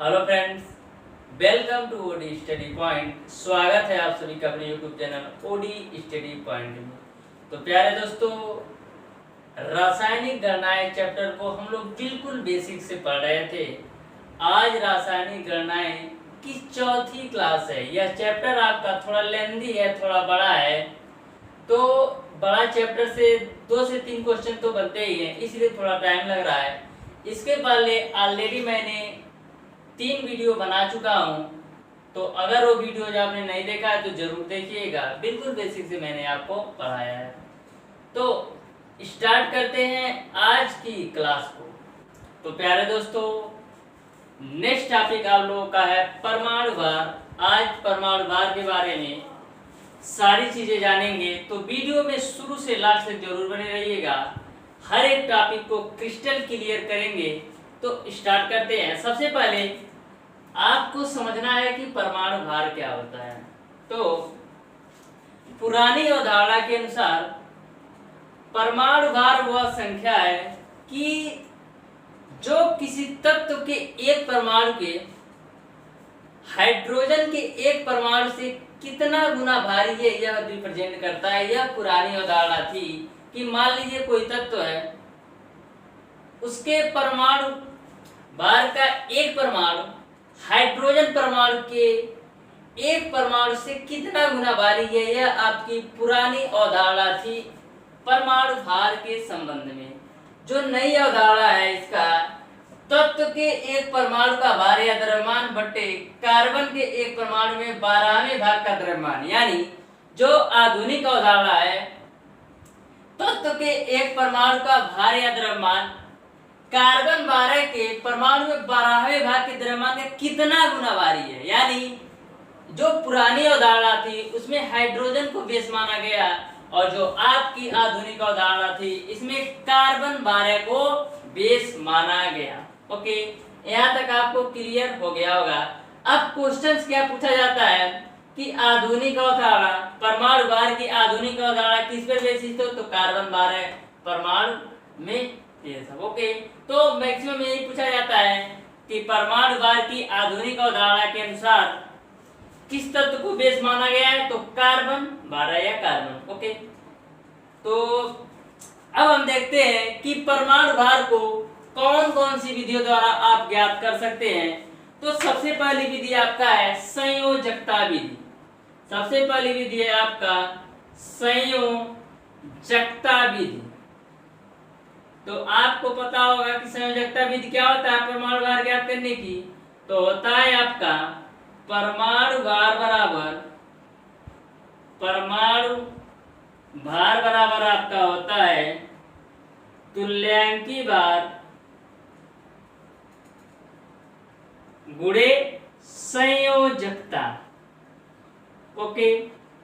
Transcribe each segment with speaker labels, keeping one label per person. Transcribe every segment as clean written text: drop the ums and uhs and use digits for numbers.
Speaker 1: Hello friends, welcome to OD study point. स्वागत है आप सभी का अपने YouTube channel OD study point में। तो प्यारे दोस्तों, रासायनिक गणनाएं चैप्टर को हम लोग बिल्कुल बेसिक से पढ़ रहे थे। आज रासायनिक गणनाएं की चौथी क्लास है। यह चैप्टर आपका थोड़ा लेंदी है, थोड़ा बड़ा है, तो बड़ा चैप्टर से 2 से 3 क्वेश्चन तो बनते ही हैं, इसलिए थोड़ा टाइम लग रहा है। इसके पहले ऑलरेडी मैंने 3 वीडियो बना चुका हूँ, तो अगर वो वीडियो जो आपने नहीं देखा है तो जरूर देखिएगा। बिल्कुल बेसिक से मैंने आपको पढ़ाया है। तो स्टार्ट करते हैं आज की क्लास को। तो प्यारे दोस्तों, नेक्स्ट टॉपिक आप लोगों का है परमाणु भार। आज परमाणु भार के बारे में सारी चीजें जानेंगे, तो वीडियो में शुरू से लास्ट तक जरूर बने रहिएगा। हर एक टॉपिक को क्रिस्टल क्लियर करेंगे। तो स्टार्ट करते हैं। सबसे पहले आपको समझना है कि परमाणु भार क्या होता है। तो पुरानी अवधारणा के अनुसार परमाणु भार वह संख्या है कि जो किसी तत्व के एक परमाणु के हाइड्रोजन के एक परमाणु से कितना गुना भारी है, यह रिप्रेजेंट करता है। यह पुरानी अवधारणा थी कि मान लीजिए कोई तत्व है, उसके परमाणु भार का एक परमाणु हाइड्रोजन परमाणु के एक परमाणु से कितना गुना भारी है, यह आपकी पुरानी अवधारणा थी परमाणु भार के संबंध में। जो नई अवधारणा है इसका, तत्व के एक परमाणु का भार या द्रव्यमान बटे कार्बन के एक परमाणु में 12वें भाग का द्रव्यमान। यानी जो आधुनिक अवधारणा है, तत्व के एक परमाणु का भार या द्रव्यमान कार्बन 12 के परमाणु में 12वें भाग के द्रव्यमान का कितना गुना भारी है। यानी जो पुरानी अवधारणा थी उसमें हाइड्रोजन को बेस माना गया, और जो आपकी आधुनिक अवधारणा थी इसमें कार्बन 12 को बेस माना गया। ओके, यहाँ तक आपको क्लियर हो गया होगा। अब क्वेश्चंस क्या पूछा जाता है कि आधुनिक अवधारणा, परमाणु भार की आधुनिक अवधारणा किस पर बेसिस हो, तो कार्बन 12 परमाणु में ये सब। ओके, तो मैक्सिमम यही पूछा जाता है कि परमाणु भार की आधुनिक अवधारणा के अनुसार किस तत्व को बेस माना गया है, तो कार्बन 12 या कार्बन। ओके, तो अब हम देखते हैं कि परमाणु भार को कौन कौन सी विधियों द्वारा आप ज्ञात कर सकते हैं। तो सबसे पहली विधि आपका है संयोजकता विधि। सबसे पहली विधि है आपका संयोजकता विधि। तो आपको पता होगा कि संयोजकता विधि क्या होता है परमाणु भार ज्ञात करने की। तो होता है आपका परमाणु भार बराबर आपका होता है तुल्यांकी भार गुणे संयोजकता। ओके,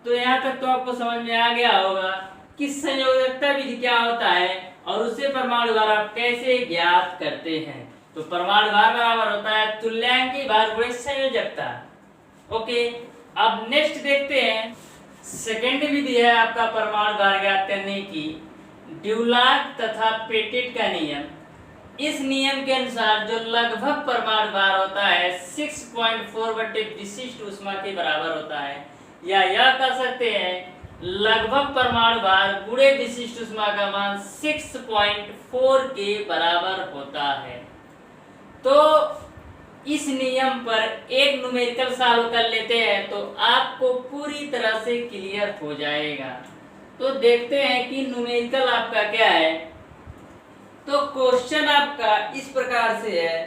Speaker 1: तो यहाँ तक तो आपको समझ में आ गया होगा कि संयोजकता विधि क्या होता है और उससे परमाणु भार आप कैसे ज्ञात करते हैं। तो परमाणु भार बराबर होता है तुल्यांकी भार गुणे संयोजकता। ओके, अब नेक्स्ट देखते हैं। सेकेंड विधि है आपका परमाणु भार ज्ञात करने की ड्यूलाक तथा पेटिट का नियम। इस नियम के अनुसार जो लगभग परमाणु भार होता है 6.4 बटे विशिष्ट ऊष्मा के बराबर होता है, या यह कह सकते हैं लगभग परमाणु भार गुणे विशिष्ट ऊष्मा का मान 6.4 के बराबर होता है। तो इस नियम पर एक न्यूमेरिकल सॉल्व कर लेते हैं तो आपको पूरी तरह से क्लियर हो जाएगा। तो देखते हैं कि न्यूमेरिकल आपका क्या है। तो क्वेश्चन आपका इस प्रकार से है,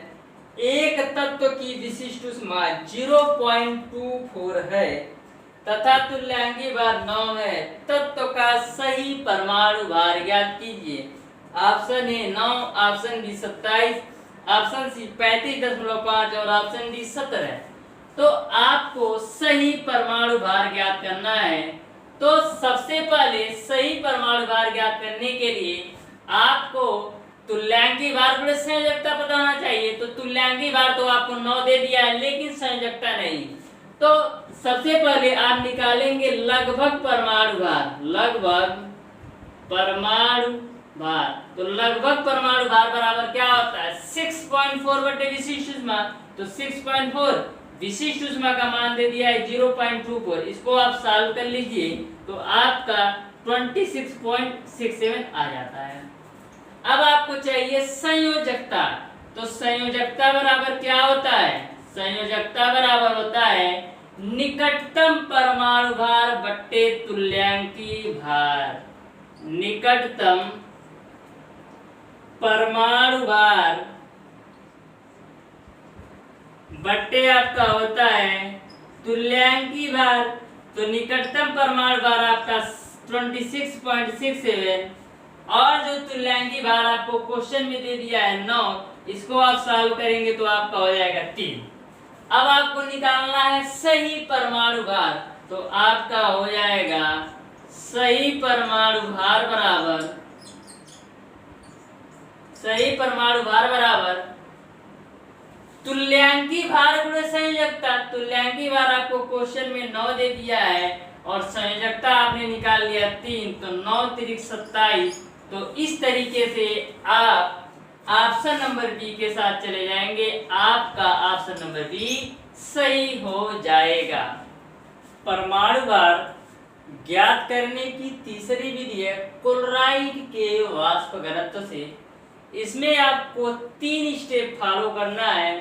Speaker 1: एक तत्व की विशिष्ट ऊष्मा 0.24 है तथा तुल्यांकी भार 9 है। तत्व का सही परमाणु भार ज्ञात कीजिए। Option A 9, option B 27, option C 35.5 और ऑप्शन डी 17। तो आपको सही परमाणु भार ज्ञात करना है। तो सबसे पहले सही परमाणु भार ज्ञात करने के लिए आपको तुल्यांकी भार गुणे संयोजकता पता होना चाहिए। तो तुल्यांकी भार तो आपको 9 दे दिया है, लेकिन संयोजकता नहीं। तो सबसे पहले आप निकालेंगे लगभग परमाणु भार, लगभग परमाणु भार। तो लगभग परमाणु भार बराबर क्या होता है 6.4 बटे विशिष्ट ऊष्मा। तो 6.4, विशिष्ट ऊष्मा का मान दे दिया है 0.24। इसको आप सॉल्व कर लीजिए तो आपका 26.67 आ जाता है। अब आपको चाहिए संयोजकता, तो संयोजकता बराबर क्या होता है? संयोजकता बराबर होता है निकटतम परमाणु भार बट्टे तुल्यांकी भार। निकटतम परमाणु भार बट्टे आपका होता है तुल्यांकी भार। तो निकटतम परमाणु भार आपका 26.67 और जो तुल्यांकी भार आपको क्वेश्चन में दे दिया है 9, इसको आप सॉल्व करेंगे तो आपका हो जाएगा 3। अब आपको निकालना है सही परमाणु भार, तो आपका हो जाएगा सही परमाणु भार बराबर, सही परमाणु भार बराबर तुल्यांकी भार गुणे संयोजकता। तुल्यांकी भार आपको क्वेश्चन में 9 दे दिया है और संयोजकता आपने निकाल लिया 3, तो 9 तिरिक 27। तो इस तरीके से आप ऑप्शन नंबर बी के साथ चले जाएंगे, आपका ऑप्शन नंबर बी सही हो जाएगा। परमाणु भार ज्ञात करने की तीसरी विधि है क्लोराइड के वाष्प घनत्व से। इसमें आपको 3 स्टेप फॉलो करना है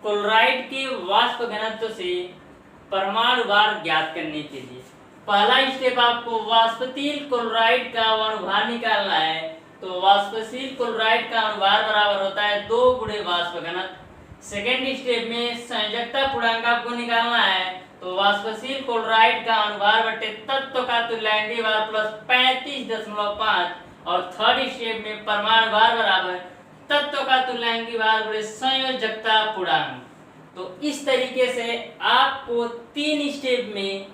Speaker 1: क्लोराइड के वाष्प घनत्व से परमाणु भार ज्ञात करने के लिए। पहला स्टेप आपको वाष्पशील क्लोराइड का अणुभार निकालना है, तो वाष्पशील क्लोराइड का अणुभार बराबर होता है 2 गुणे वाष्प घनत्व। सेकेंड स्टेप में संयोजकता पूर्णांक आपको निकालना है, तो वाष्पशील क्लोराइड का अणुभार बटे तत्व का तुल्यांकी भार प्लस 35.5। और थर्ड स्टेप में परमाणु भार बराबर तत्व का तुल्यांकी भार बटे संयोजकता पूर्णांक। तो इस तरीके से आपको 3 स्टेप में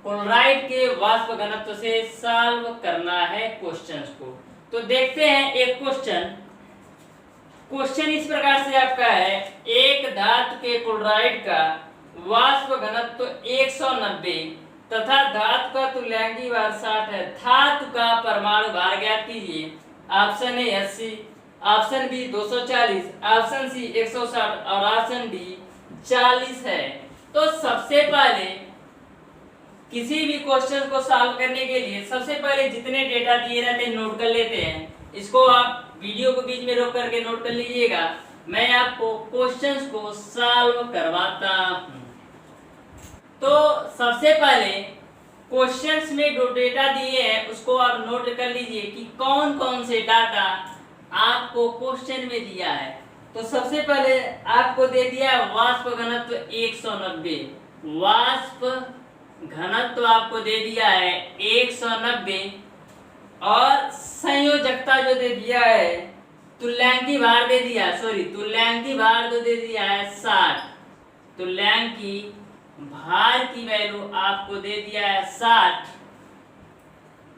Speaker 1: क्लोराइड के वाष्प घनत्व से सॉल्व करना है क्वेश्चंस को। तो देखते हैं एक क्वेश्चन इस प्रकार से आपका है, एक धातु के क्लोराइड का वाष्प घनत्व 190 तथा धातु का तुल्यांकी भार 60 है। धातु का परमाणु भार ज्ञात कीजिए। Option A 80, option B 240, option C 160 और ऑप्शन डी 40 है। तो सबसे पहले किसी भी क्वेश्चन को सॉल्व करने के लिए सबसे पहले जितने डेटा दिए रहते हैं नोट कर लेते हैं। इसको आप वीडियो को बीच में रोक करके नोट कर लीजिएगा। मैं आपको क्वेश्चंस को सॉल्व करवाता हूं। तो सबसे पहले क्वेश्चंस में जो डेटा दिए हैं उसको आप नोट कर लीजिए कि कौन कौन से डाटा आपको क्वेश्चन में दिया है। तो सबसे पहले आपको दे दिया है वाष्प घनत्व 190, वाष्प घनत्व आपको दे दिया है 190 और संयोजकता जो दे दिया है तुल्यांकी भार दे दिया है, तुल्यांकी भार जो दे दिया है 60। तुल्यांकी भार की वैल्यू आपको दे दिया है 60।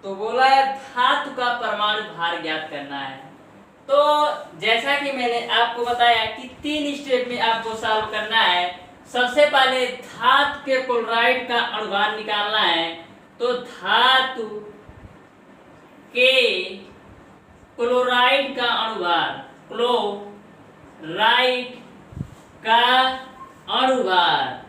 Speaker 1: तो बोला है धातु का परमाणु भार ज्ञात करना है। तो जैसा कि मैंने आपको बताया कि 3 स्टेप में आपको सॉल्व करना है। सबसे पहले धातु के क्लोराइड का अणुभार निकालना है, तो धातु के क्लोराइड का अणुभार, क्लोराइड का अणुभार,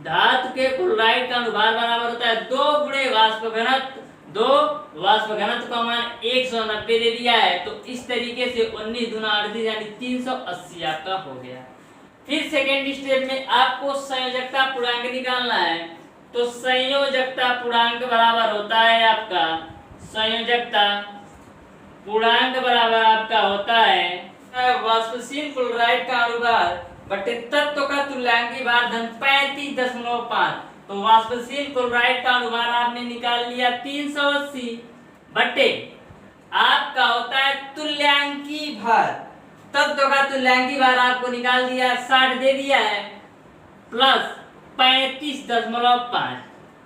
Speaker 1: धातु के क्लोराइड का अणुभार बराबर होता है 2 गुणे वाष्प घनत्व। 2 वाष्प घनत्व का मान 190 दे दिया है, तो इस तरीके से 19 दूना 38 यानी 380 आपका हो गया। फिर सेकेंड स्टेप में आपको संयोजकता पूर्णांक निकालना है, तो संयोजकता पूर्णांक बराबर होता है आपका, संयोजकता पूर्णांक बराबर आपका होता है वाष्पशील क्लोराइड का अणुभार बटे तत्व का तुल्यांकी भार धन 35.5। तो वाष्पशील क्लोराइड का अणुभार आपने निकाल लिया 380 बटे आपका होता है तुल्यांकी भार, तत्व का तुल्यांकी भार आपको निकाल दिया 60 दे दिया है प्लस 35.5।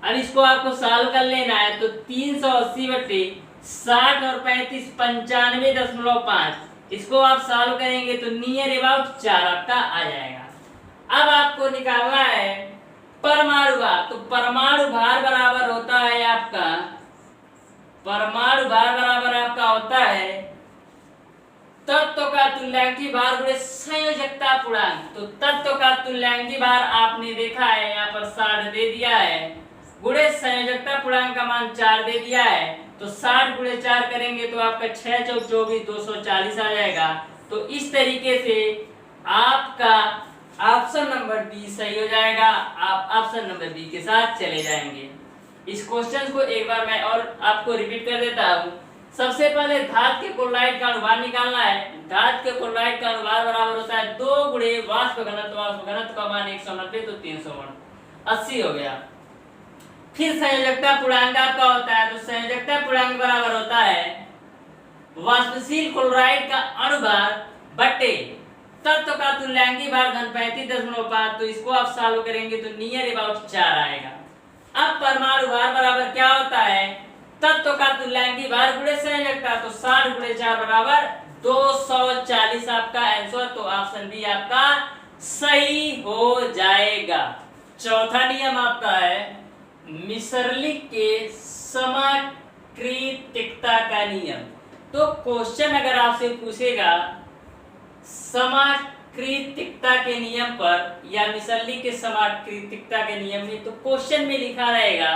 Speaker 1: अब इसको आपको सॉल्व कर लेना है, तो 380 बटे 60 और 35 95.5। इसको आप सॉल्व करेंगे तो नियर अबाउट 4 आपका आ जाएगा। अब आपको निकालना है परमाणु भार, तो परमाणु भार बराबर होता है आपका, परमाणु भार बराबर आपका होता है तत्व का तुल्यांकी भार गुणे संयोजकता पूर्णांक। तो तत्व का तुल्यांकी भार आपने देखा है यहाँ पर 60 दे दिया है, गुणे संयोजकता पूर्णांक का मान 4 दे दिया है। तो 60 गुणे 4 करेंगे तो आपका 6 चौक 24 240 आ जाएगा। तो इस तरीके से आपका ऑप्शन नंबर बी सही हो जाएगा। आप ऑप्शन नंबर बी के साथ चले जाएंगे। इस क्वेश्चन को एक बार मैं और आपको रिपीट कर देता हूँ। सबसे पहले धातु के क्लोराइड का अनुपात निकालना है। धातु के क्लोराइड का अनुपात बराबर होता है 2 गुणे वाष्प घनत्व का मान 190 तो 380 हो गया। फिर संयोजकता पूर्णांक आपका होता है, तो संयोजकता पूर्णांक बराबर होता है वाष्पशील क्लोराइड का अनुभार बटे तत्व का तुल्यांकी भार घन 35.5। तो इसको आप सॉल्व करेंगे तो नियर अबाउट 4 आएगा। अब परमाणु भार बराबर क्या होता है, तत्व का तुल्यांकी भार गुणे संयोजकता। तो 60 गुणे 4 बराबर 240 आपका आंसर। तो ऑप्शन बी आपका सही हो जाएगा। चौथा नियम आपका है मिसरलिक के समाकृतिकता का नियम। तो क्वेश्चन अगर आपसे पूछेगा समाकृतिकता के नियम पर या मिसरलिक के समाकृतिकता के नियम में, तो क्वेश्चन में लिखा रहेगा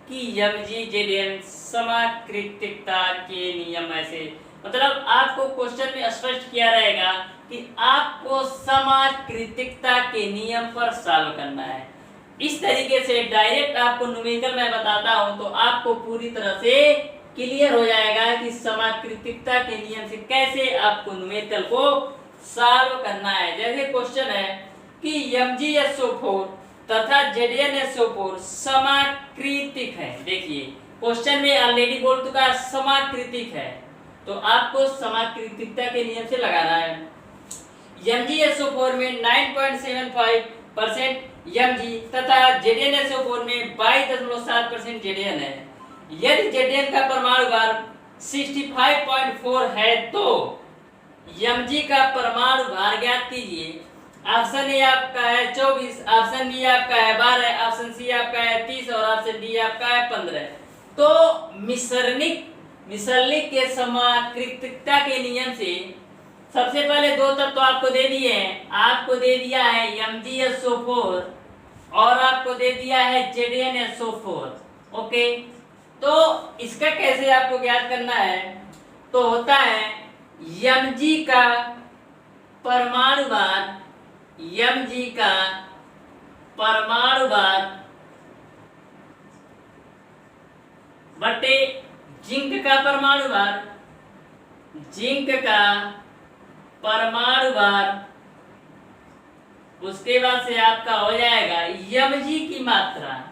Speaker 1: कि MgZn समाकृतिकता के नियम ऐसे, मतलब आपको क्वेश्चन में स्पष्ट किया रहेगा कि आपको समाकृतिकता के नियम पर सॉल्व करना है। इस तरीके से डायरेक्ट आपको न्यूमेरिकल मैं बताता हूं तो आपको पूरी तरह से क्लियर हो जाएगा कि समाकृतिकता के नियम से कैसे आपको न्यूमेरिकल को सॉल्व करना है। जैसे क्वेश्चन है कि MgSO4 तथा ZnSO4 समाकृतिक है। देखिए क्वेश्चन में ऑलरेडी बोल चुका है समाकृतिक है, तो आपको समाकृतिकता के नियम से लगाना है। MgSO4 में 9.75% Mg तथा ZnSO4 में 22.7% Zn है। यदि Zn का परमाणु भार 65.4 है तो Mg का परमाणु भार ज्ञात कीजिए। ऑप्शन ए आपका है 24, ऑप्शन बी आपका है 12, ऑप्शन सी आपका है 30 और ऑप्शन डी आपका है 15। तो मिसरलिक के समाकृतिकता के नियम से सबसे पहले दो तत्व आपको दे दिए हैं। आपको दे दिया है MgSO4 और आपको दे दिया है ZnSO4। ओके, तो इसका कैसे आपको ज्ञात करना है, तो होता है Mg का परमाणु भार, Mg का परमाणु भार बटे जिंक का परमाणु भार, जिंक का परमाणु भार, उसके बाद से आपका हो जाएगा Mg की मात्रा,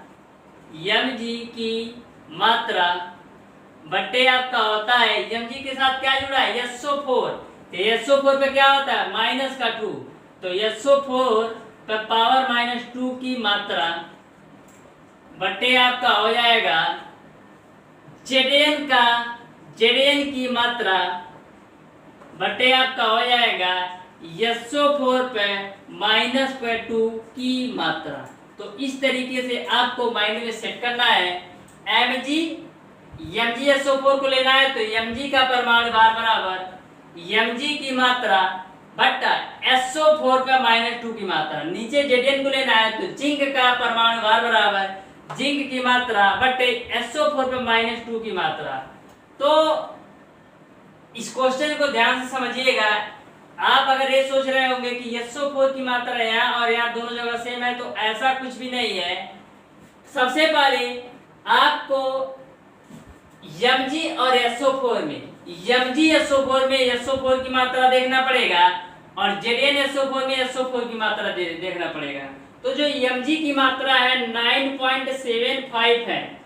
Speaker 1: Mg की मात्रा बटे आपका होता है Mg के साथ क्या जुड़ा है SO4। तो SO4 पे क्या होता है माइनस का 2, तो SO4 पे पावर -2 की मात्रा बटे आपका हो जाएगा Zn की मात्रा बटे आपका हो जाएगा SO4 पे -2 की मात्रा। तो इस तरीके से आपको माइंड में सेट करना है। MgSO4 को लेना है तो Mg का परमाणु भार बराबर Mg की मात्रा बटा SO4 पे -2 की मात्रा। नीचे Zn को लेना है तो जिंक का परमाणु भार बराबर जिंक की मात्रा बटे SO4 पे -2 की मात्रा। तो इस क्वेश्चन को ध्यान से समझिएगा। आप अगर ये सोच रहे होंगे कि SO4 की मात्रा यहाँ और यहाँ दोनों जगह सेम है, तो ऐसा कुछ भी नहीं है। सबसे पहले आपको Mg और SO4 में MgSO4 में SO4 की मात्रा देखना पड़ेगा और ZnSO4 में SO4 की मात्रा देखना पड़ेगा। तो जो Mg की मात्रा है 9.75 है,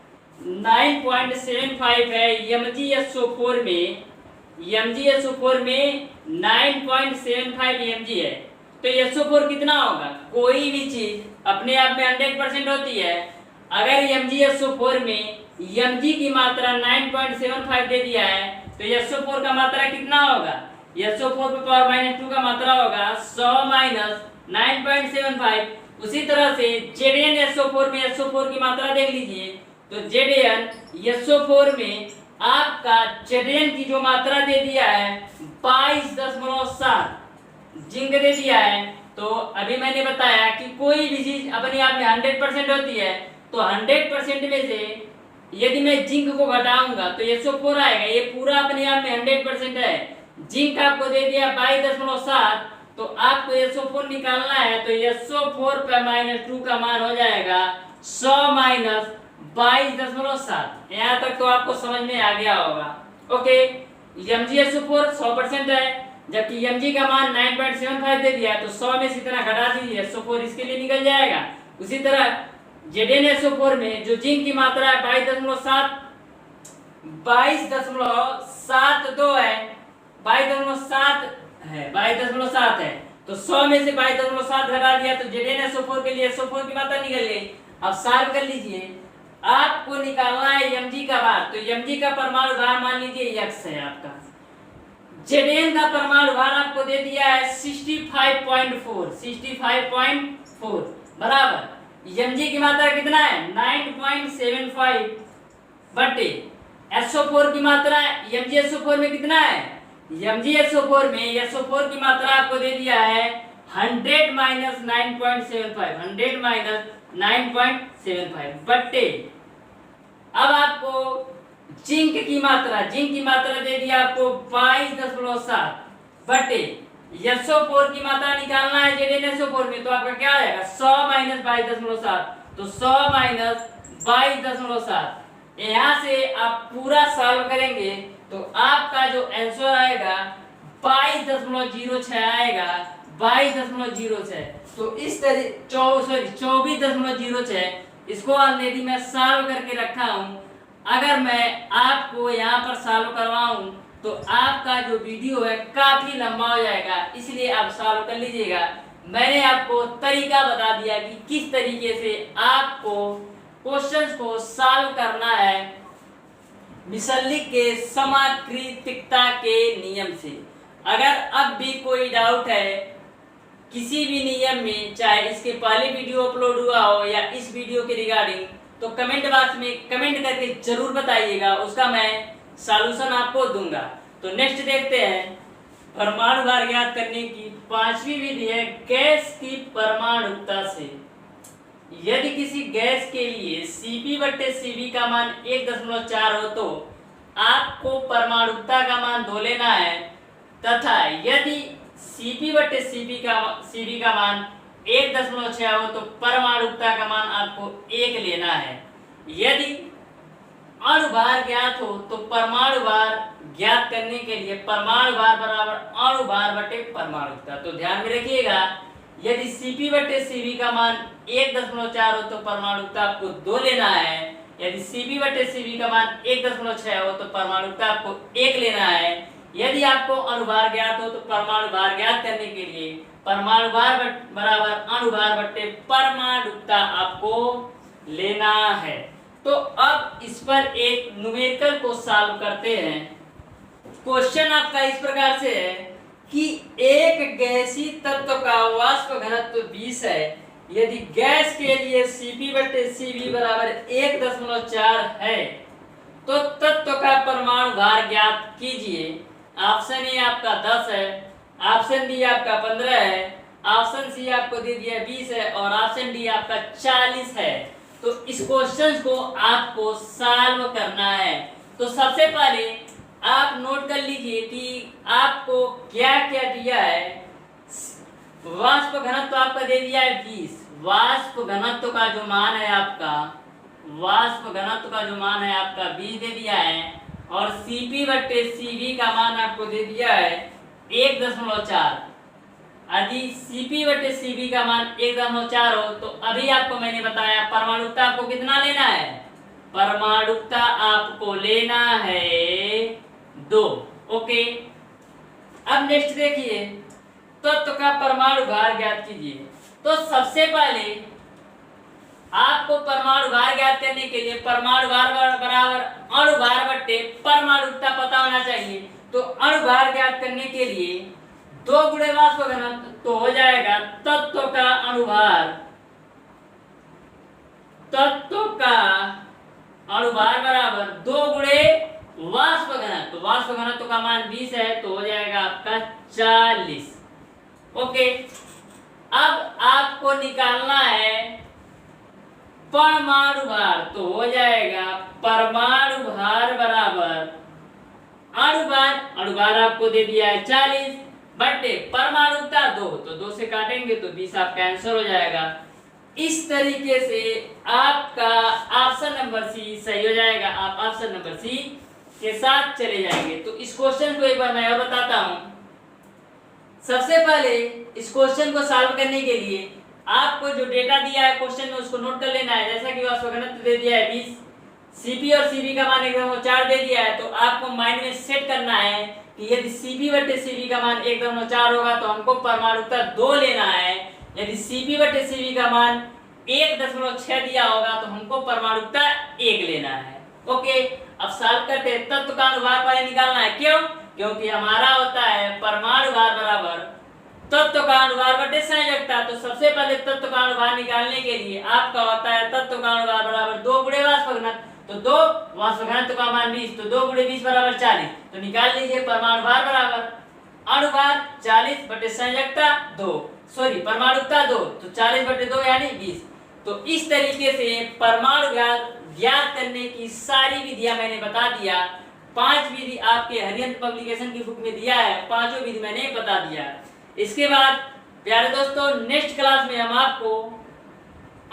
Speaker 1: 9.75 है MgSO4 में, MgSO4 में 9.75 Mg है। तो SO4 कितना होगा, कोई भी चीज अपने आप में 100% होती है। अगर MgSO4 में Mg की मात्रा 9.75 दे दिया है तो SO4 का मात्रा कितना होगा, SO4 पे पावर -2 का मात्रा होगा 100 - 9.75। उसी तरह से ZnSO4 में SO4 की मात्रा देख लीजिए, तो ZnSO4 में आपका Zn की जो मात्रा दे दिया है 22.7 जिंक दे दिया है। तो अभी मैंने बताया कि कोई भी चीज अपने आप में 100% होती है, तो 100% में से यदि मैं जिंक को घटाऊंगा तो SO4 आएगा। ये पूरा अपने आप में 100% है। जिंक आपको दे दिया 22.7, तो आपको SO4 निकालना है, तो SO4 पे -2 का मान हो जाएगा 100 माइनस 22.7। यहाँ तक तो आपको समझ में आ गया होगा। ओके, MgSO4 100% है, जबकि Mg का मान 9.75 दे दिया, तो 100 में से इतना घटा दीजिए, SO4 इसके लिए निकल जाएगा। उसी तरह ZnSO4 में जो जिंक की मात्रा है 22.72 है, 22.7 है, तो 100 में से 22.7 घटा दिया, तो ZnSO4 के लिए SO4 की मात्रा निकल गई। अब सॉल्व कर लीजिए, आपको निकालना है Mg का भार, तो Mg का परमाणु भार मान लीजिए x है आपका। Zn का परमाणु भार आपको दे दिया है 65.4 बराबर Mg की मात्रा कितना है 9.75 बटे SO4 की मात्रा MgSO4 में कितना है, MgSO4 में SO4 की मात्रा आपको दे दिया है 100 माइनस 9.75 बटे, अब आपको जिंक की मात्रा दे दिया आपको 22.7 बटे SO4 की मात्रा निकालना है ZnSO4 में, तो आपका क्या आएगा 100 माइनस 22.7, तो 100 माइनस 22.7। यहाँ से आप पूरा सॉल्व करेंगे तो आपका जो आंसर आएगा 22.06 आएगा, 22.06। तो इस तरह 24.06 इसको ऑलरेडी मैं सॉल्व करके रखा हूँ। अगर मैं आपको यहाँ पर सॉल्व करवाऊँ तो आपका जो वीडियो है काफी लंबा हो जाएगा, इसलिए आप सॉल्व कर लीजिएगा। मैंने आपको तरीका बता दिया कि किस तरीके से आपको क्वेश्चंस को सॉल्व करना है विसल्लिक के समाकृतिकता के नियम से। अगर अब भी कोई डाउट है किसी भी नियम में, चाहे इसके पहले वीडियो अपलोड हुआ हो या इस वीडियो के रिगार्डिंग, तो कमेंट बॉक्स में कमेंट करके जरूर बताइएगा, उसका मैं सॉल्यूशन आपको दूंगा। तो नेक्स्ट देखते हैं, परमाणु भार ज्ञात करने की पांचवी विधि है गैस की परमाणुकता से। यदि किसी गैस के लिए Cp/Cv का मान 1.4 हो तो आपको परमाणुकता का मान 2 लेना है, तथा यदि Cp/Cv का मान 1.6 हो तो परमाणुकता का मान आपको 1 लेना है। यदि अणुभार ज्ञात हो तो परमाणु भार ज्ञात करने के लिए परमाणु भार बराबर अणुभार बटे परमाणुकता। तो ध्यान में रखिएगा, यदि Cp/Cv का मान 1.4 हो तो परमाणुकता आपको 2 लेना है, यदि Cp/Cv का मान 1.6 हो तो परमाणुकता आपको 1 लेना है। यदि आपको अणुभार ज्ञात हो तो परमाणु भार ज्ञात करने के लिए परमाणु भार बराबर अणुभार बटे परमाणुकता आपको लेना है। तो अब इस पर एक न्यूमेरिकल को सॉल्व करते हैं। क्वेश्चन आपका इस प्रकार से है कि एक गैसीय तत्व का वाष्प घनत्व 20 है। यदि गैस के लिए Cp/Cv बराबर 1.4 है तो तत्व का परमाणु भार ज्ञात कीजिए। ऑप्शन ए आपका 10 है, ऑप्शन बी आपका 15 है, ऑप्शन सी आपको दे दिया 20 है और ऑप्शन डी आपका 40 है। तो इस क्वेश्चन को आपको सॉल्व करना है। तो सबसे पहले आप नोट कर लीजिए कि आपको क्या क्या दिया है। वाष्प घनत्व आपका दे दिया है 20। वाष्प घनत्व का जो मान है आपका 20 दे दिया है और Cp/Cv का मान आपको दे दिया है 1.4। यदि Cp/Cv का मान 1.4 हो तो अभी आपको मैंने बताया परमाणुकता आपको कितना लेना है, परमाणुकता आपको लेना है 2। ओके, अब नेक्स्ट देखिए, तत्व का परमाणु भार ज्ञात कीजिए। तो सबसे पहले आपको परमाणु भार ज्ञात करने के लिए परमाणु भार बराबर अणु भार बटे परमाणुकता पता होना चाहिए। तो अणु भार ज्ञात करने के लिए 2 गुणे वाष्प घनत्व तो हो जाएगा तत्व का अणुभार, तत्व का अणुभार बराबर 2 गुणे वाष्प घनत्व, वाष्प घनत्व का मान 20 है तो हो जाएगा आपका 40। ओके, अब आपको निकालना है परमाणु भार, तो हो जाएगा परमाणु भार बराबर अणु भार, अणु भार आपको दे दिया है 40 बटे परमाणुता 2, तो 2 से काटेंगे तो 20 आपका आंसर हो जाएगा। इस तरीके से आपका ऑप्शन नंबर सी सही हो जाएगा। आप ऑप्शन नंबर सी के साथ चले जाएंगे। तो इस क्वेश्चन को एक बार मैं और बताता हूं। सबसे पहले इस क्वेश्चन को सॉल्व करने के लिए आपको जो डेटा दिया है क्वेश्चन में उसको नोट कर लेना है। जैसा कि वाष्प घनत्व दे दिया है 20, Cp और Cv का मान एकदम 4 दे दिया है, तो आपको माइंड में सेट करना है कि यदि Cp बटे Cv का मान एकदम 4 होगा तो हमको परमाणुता 2 लेना है। यदि Cp बटे Cv का मान 1.6 दिया होगा तो हमको परमाणुता 1 लेना है। ओके, अब सॉल्व करते हैं। तत्व का अनुभार पहले निकालना है। क्यों? क्योंकि हमारा होता है परमाणु भार बराबर तत्व का अनुभार बटे संयोजकता। तो सबसे पहले तत्व का अनुभार निकालने के लिए आपका होता है तत्व का अनुभार बराबर 2 गुणे वाष्प घनत्व, तो 2 वाष्प घनत्व का मान 20, तो 2 गुणे 20 बराबर 40। तो निकाल लीजिए परमाणु भार बराबर अणुभार 40 बटे संयोजकता 2, सॉरी परमाणुता 2, तो 40 बटे 2 यानी 20। तो इस तरीके से परमाणु भार ज्ञात करने की सारी विधियां मैंने बता दिया। 5 विधि आपके हरियंत पब्लिकेशन की बुक में दिया है, 5 विधि मैंने बता दिया। इसके बाद प्यारे दोस्तों नेक्स्ट क्लास में हम आपको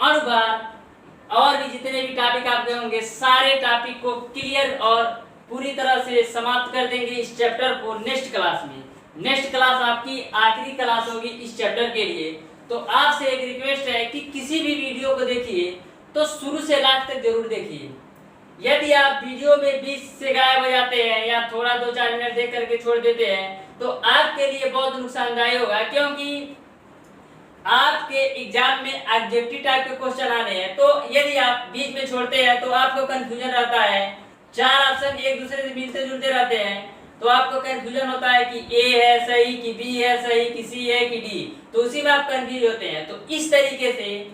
Speaker 1: अणुभार और भी जितने भी टॉपिक आपके होंगे सारे टॉपिक को क्लियर और पूरी तरह से समाप्त कर देंगे इस चैप्टर को नेक्स्ट क्लास में। नेक्स्ट क्लास आपकी आखिरी क्लास होगी इस चैप्टर के लिए। तो आपसे एक रिक्वेस्ट है कि किसी भी वीडियो को देखिए तो शुरू से लास्ट तक जरूर देखिए। यदि आप वीडियो में बीच से गायब हो जाते हैं या थोड़ा 2-4 मिनट देख करके छोड़ देते हैं तो आपके लिए बहुत नुकसानदायी होगा, क्योंकि आपके एग्जाम में ऑब्जेक्टिव टाइप के क्वेश्चन आने हैं। तो यदि आप बीच में छोड़ते हैं तो आपको कंफ्यूजन रहता है। 4 ऑप्शन एक दूसरे से मिलते जुलते रहते हैं तो आपको कंफ्यूजन होता है कि ए है सही कि बी है सही कि सी है कि डी, तो उसी में आप कंफ्यूज होते हैं। तो इस तरीके से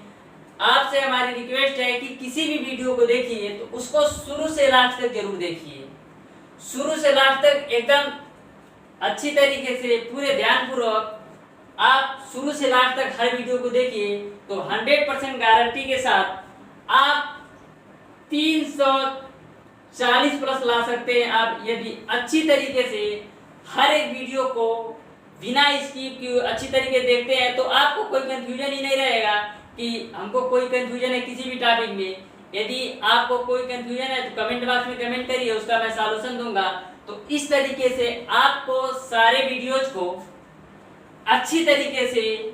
Speaker 1: आपसे हमारी रिक्वेस्ट है कि किसी भी वीडियो को देखिए तो उसको शुरू से लास्ट तक जरूर देखिए। शुरू से लास्ट तक एकदम अच्छी तरीके से पूरे ध्यानपूर्वक आप शुरू से लास्ट तक हर वीडियो को देखिए तो 100% गारंटी के साथ आप 340 प्लस ला सकते हैं। आप यदि अच्छी तरीके से हर एक वीडियो को बिना स्किप किए अच्छी तरीके से देखते हैं तो आपको कोई कंफ्यूजन ही नहीं रहेगा कि हमको कोई कंफ्यूजन है किसी भी टॉपिक में। यदि आपको कोई कंफ्यूजन है तो कमेंट बॉक्स में कमेंट करिए, उसका मैं सॉल्यूशन दूंगा। तो इस तरीके से आपको सारे वीडियोज को अच्छी तरीके से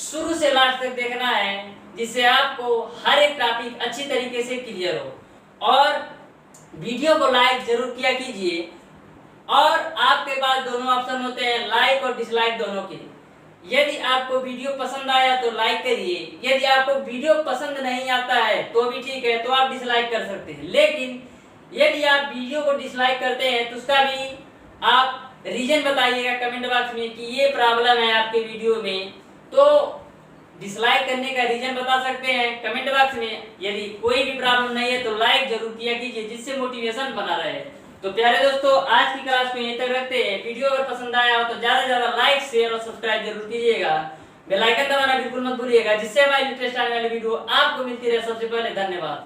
Speaker 1: शुरू से लास्ट तक देखना है जिससे आपको हर एक टॉपिक अच्छी तरीके से क्लियर हो। और वीडियो को लाइक जरूर किया कीजिए। और आपके पास दोनों ऑप्शन होते हैं, लाइक और डिसलाइक दोनों के। यदि आपको वीडियो पसंद आया तो लाइक करिए, यदि आपको वीडियो पसंद नहीं आता है तो भी ठीक है, तो आप डिसलाइक कर सकते हैं। लेकिन यदि आप वीडियो को डिसलाइक करते हैं तो उसका भी आप रीजन बताइएगा कमेंट बॉक्स में कि ये प्रॉब्लम है आपके वीडियो में, तो डिसलाइक करने का रीजन बता सकते हैं कमेंट बॉक्स में। यदि कोई भी प्रॉब्लम नहीं है तो लाइक जरूर किया कीजिए जिससे मोटिवेशन बना रहे। तो प्यारे दोस्तों आज की क्लास को यहीं तक रखते हैं। वीडियो अगर पसंद आया हो तो ज्यादा से ज्यादा लाइक शेयर और सब्सक्राइब जरूर कीजिएगा। बेल आइकन दबाना बिल्कुल मत भूलिएगा जिससे हमारी लेटेस्ट आने वाली वीडियो आपको मिलती रहे सबसे पहले। धन्यवाद।